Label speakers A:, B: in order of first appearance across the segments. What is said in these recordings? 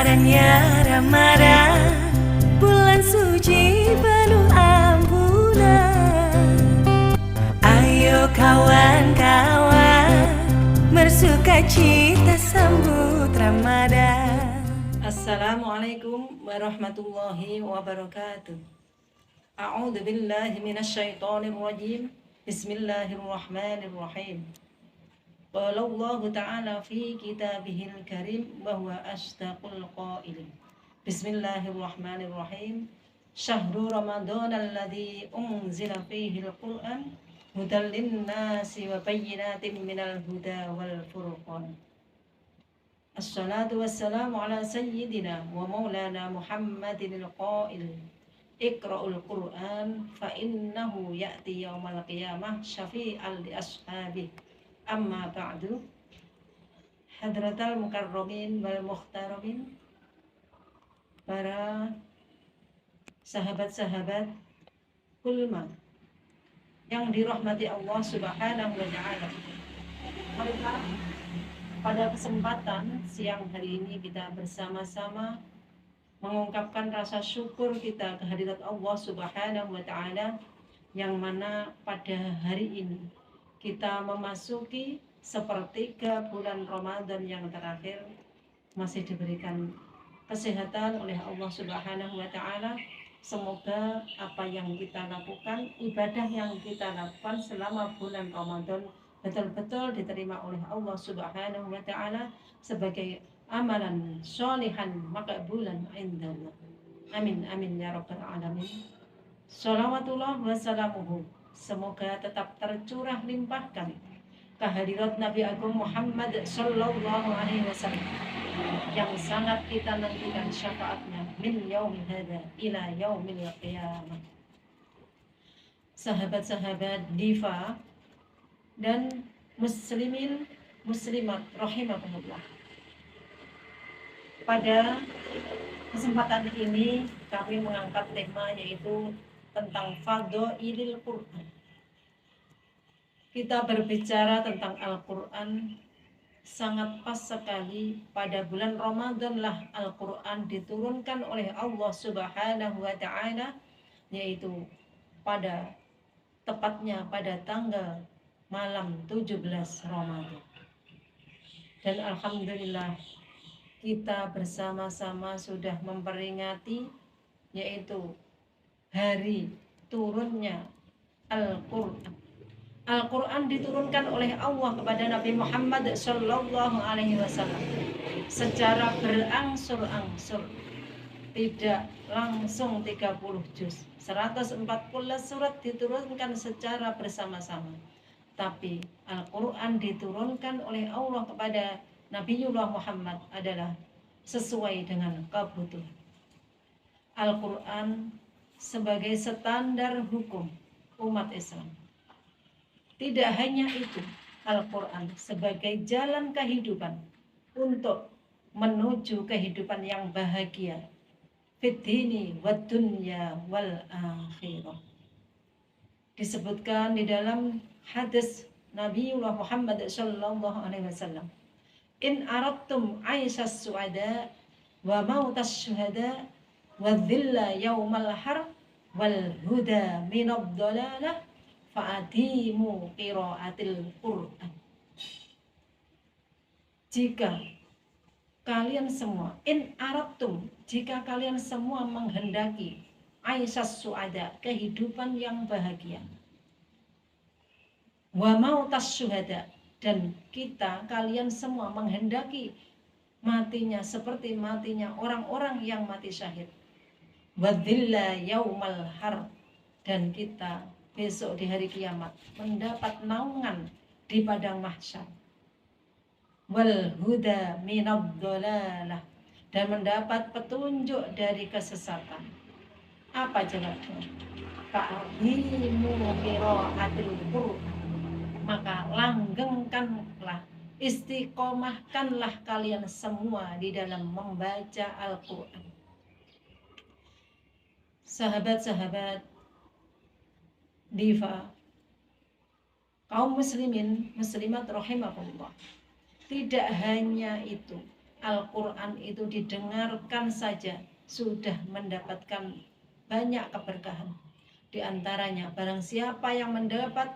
A: Lebarannya Ramadan, bulan suci penuh ampunan. Ayo kawan-kawan, bersuka cita sambut Ramadan.
B: Assalamualaikum warahmatullahi wabarakatuh. A'udzu billahi minasyaitonir rajim. Bismillahirrahmanirrahim. Qala Allah Ta'ala fi kitabihil karim wa huwa asdaqul qailin. Bismillahirrahmanirrahim. Syahrul Ramadan alladzi unzila fihi al-Qur'an hudal lin-nasi wa bayyinatin minal huda wal furqan. Assalatu wassalamu ala sayyidina wa maulana Muhammadin al-qail Iqra'ul Qur'an fa innahu ya'ti yawmal qiyamah syafi'al li ashabi. Amma ba'du. Hadratal mukarramin wal muhtaramin, para sahabat-sahabat kulma yang dirahmati Allah Subhanahu wa ta'ala. Pada kesempatan siang hari ini kita bersama-sama mengungkapkan rasa syukur kita kehadirat Allah Subhanahu wa ta'ala, yang mana pada hari ini kita memasuki sepertiga bulan Ramadan yang terakhir, masih diberikan kesehatan oleh Allah Subhanahu wa ta'ala. Semoga apa yang kita lakukan, ibadah yang kita lakukan selama bulan Ramadan betul-betul diterima oleh Allah Subhanahu wa ta'ala sebagai amalan sholihan maqbulan indallah. Amin amin ya rabbal alamin. Shalawatullah wassalamuhu, semoga tetap tercurah limpahkan kehadirat Nabi Agung Muhammad sallallahu alaihi wasallam yang sangat kita nantikan syafaatnya min yaumil hada ila yaumil qiyamah. Sahabat-sahabat Diva dan muslimin muslimat rahimakumullah, pada kesempatan ini kami mengangkat tema yaitu tentang fadhailil Quran. Kita berbicara tentang Al-Quran, sangat pas sekali pada bulan Ramadan lah Al-Quran diturunkan oleh Allah Subhanahu wa ta'ala, yaitu tepatnya pada tanggal malam 17 Ramadan. Dan alhamdulillah kita bersama-sama sudah memperingati yaitu hari turunnya Al-Quran. Al-Quran diturunkan oleh Allah kepada Nabi Muhammad sallallahu alaihi wasallam secara berangsur-angsur, tidak langsung 30 juz. 114 surat diturunkan secara bersama-sama. Tapi Al-Quran diturunkan oleh Allah kepada Nabiullah Muhammad adalah sesuai dengan kebutuhan. Al-Quran sebagai standar hukum umat Islam. Tidak hanya itu, Al-Quran sebagai jalan kehidupan untuk menuju kehidupan yang bahagia fid dini wad dunya wal akhirah. Disebutkan di dalam hadis Nabiullah Muhammad sallallahu alaihi wasallam, in aradtum aisyas suada wa mautas syuhada wa dhilla yaumal har wal huda minad dalalah fa'adimu qiraatil Qur'an. Jika kalian semua, in aradtum, jika kalian semua menghendaki aisyas suada, kehidupan yang bahagia, wa mautas syuhada, dan kalian semua menghendaki matinya seperti matinya orang-orang yang mati syahid, wadhilla yaumal har, dan kita besok di hari kiamat mendapat naungan di padang mahsyar, wal huda minad dhalalah, dan mendapat petunjuk dari kesesatan. Apa jawabnya? Fa'adimu qiraatil Qur'an, maka langgengkanlah, istiqomahkanlah kalian semua di dalam membaca Al-Quran. Sahabat-sahabat Diva, kaum muslimin muslimat rahimakumullah, tidak hanya itu, Al-Quran itu didengarkan saja sudah mendapatkan banyak keberkahan. Di antaranya, barang siapa yang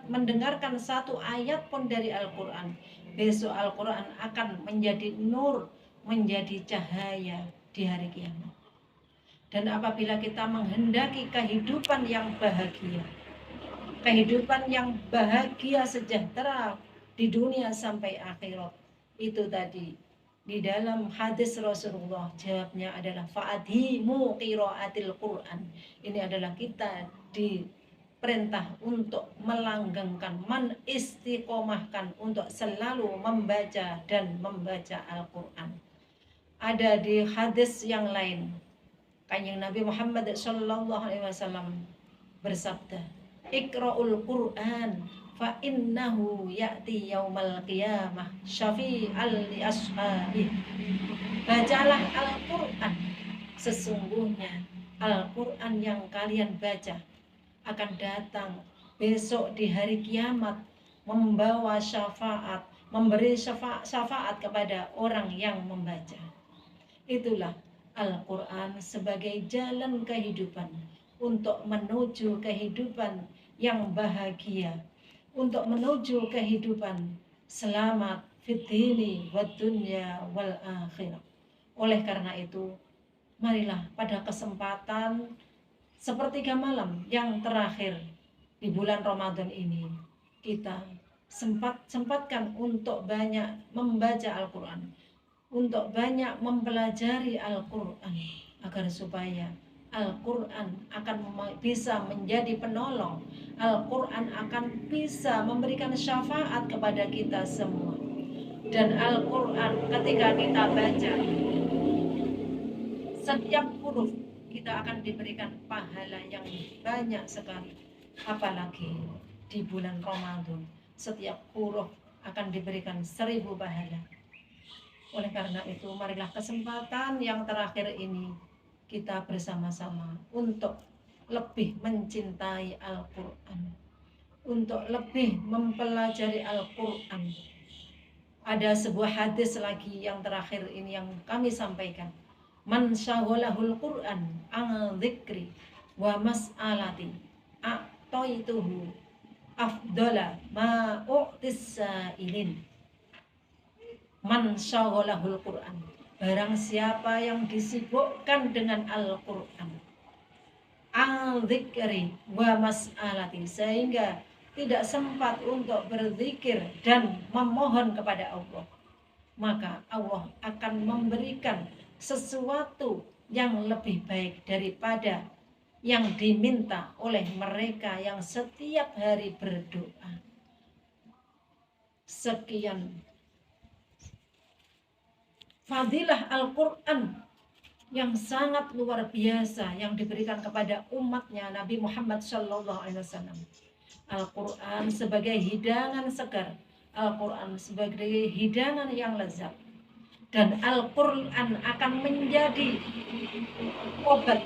B: mendengarkan satu ayat pun dari Al-Quran, besok Al-Quran akan menjadi nur, menjadi cahaya di hari kiamat. Dan apabila kita menghendaki kehidupan yang bahagia sejahtera di dunia sampai akhirat, itu tadi di dalam hadis Rasulullah, jawabnya adalah fa'adhimu qiraatil Quran. Ini adalah kita diperintah untuk melanggengkan, menistiqomahkan untuk selalu membaca dan membaca Al-Quran. Ada di hadis yang lain, Kanjeng Nabi Muhammad SAW bersabda, Iqra'ul Quran fa innahu ya'ti yaumal qiyamah syafi'al li ashabi. Bacalah Al-Quran, sesungguhnya Al-Quran yang kalian baca akan datang besok di hari kiamat membawa syafaat, memberi syafaat kepada orang yang membaca. Itulah Al-Quran sebagai jalan kehidupan untuk menuju kehidupan yang bahagia, untuk menuju kehidupan selamat fid dini wad dunya wal akhirah. Oleh karena itu, marilah pada kesempatan sepertiga malam yang terakhir di bulan Ramadan ini, kita sempatkan untuk banyak membaca Al-Quran, untuk banyak mempelajari Al-Quran, agar supaya Al-Quran akan bisa menjadi penolong, Al-Quran akan bisa memberikan syafaat kepada kita semua. Dan Al-Quran ketika kita baca, setiap huruf kita akan diberikan pahala yang banyak sekali. Apalagi di bulan Ramadan, setiap huruf akan diberikan 1000 pahala. Oleh karena itu, marilah kesempatan yang terakhir ini kita bersama-sama untuk lebih mencintai Al-Quran, untuk lebih mempelajari Al-Quran. Ada sebuah hadis lagi yang terakhir ini yang kami sampaikan. Man syaghalahul Quran an dzikri wa mas'alati a'taituhu afdala ma u'tis sa'ilin. Man syaghalahul Quran, barang siapa yang disibukkan dengan Al-Quran, al-dzikri wa mas'alati, sehingga tidak sempat untuk berzikir dan memohon kepada Allah, maka Allah akan memberikan sesuatu yang lebih baik daripada yang diminta oleh mereka yang setiap hari berdoa. Sekian fadilah Al-Quran yang sangat luar biasa yang diberikan kepada umatnya Nabi Muhammad SAW. Al-Quran sebagai hidangan segar, Al-Quran sebagai hidangan yang lezat, dan Al-Quran akan menjadi obat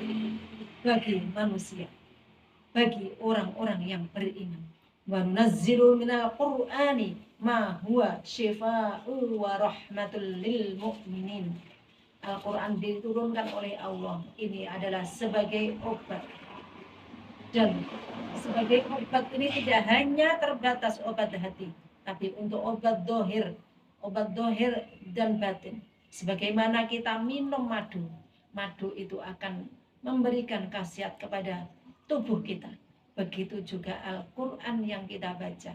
B: bagi manusia, bagi orang-orang yang beriman. Wa nunazzilu minal Qur'ani ma huwa syifaa'u wa rahmatul lil mu'minin. Al-Quran diturunkan oleh Allah, ini adalah sebagai obat. Dan sebagai obat ini tidak hanya terbatas obat hati, tapi untuk obat dohir dan batin. Sebagaimana kita minum madu, madu itu akan memberikan khasiat kepada tubuh kita. Begitu juga Al-Quran yang kita baca.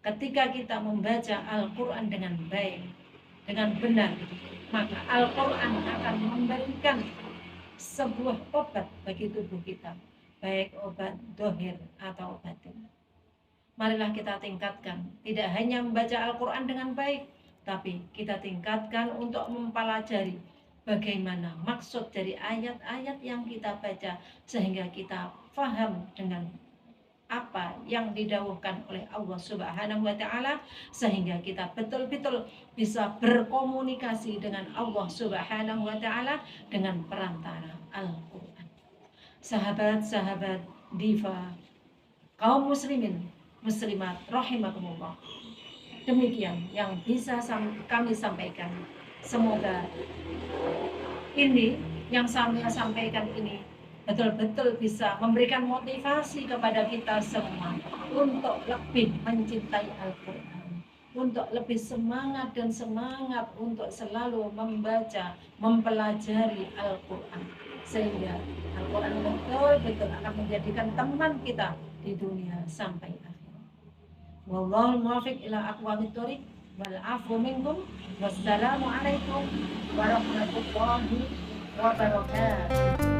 B: Ketika kita membaca Al-Quran dengan baik, dengan benar, maka Al-Quran akan memberikan sebuah obat bagi tubuh kita, baik obat dohir atau batin. Marilah kita tingkatkan, tidak hanya membaca Al-Quran dengan baik, tapi kita tingkatkan untuk mempelajari bagaimana maksud dari ayat-ayat yang kita baca, sehingga kita faham dengan apa yang didawuhkan oleh Allah Subhanahu wa Ta'ala, sehingga kita betul-betul bisa berkomunikasi dengan Allah Subhanahu wa Ta'ala dengan perantara Al-Quran. Sahabat-sahabat Diva, kaum muslimin muslimat rahimakumullah, demikian yang bisa kami sampaikan. Semoga ini yang saya sampaikan ini betul-betul bisa memberikan motivasi kepada kita semua untuk lebih mencintai Al-Quran, untuk lebih semangat dan semangat untuk selalu membaca, mempelajari Al-Quran, sehingga Al-Quran betul-betul akan menjadikan teman kita di dunia sampai akhir. Wallahul muwaffiq ila aqwamit thoriq wal afu minkum. Wassalamu alaikum warahmatullahi wabarakatuh.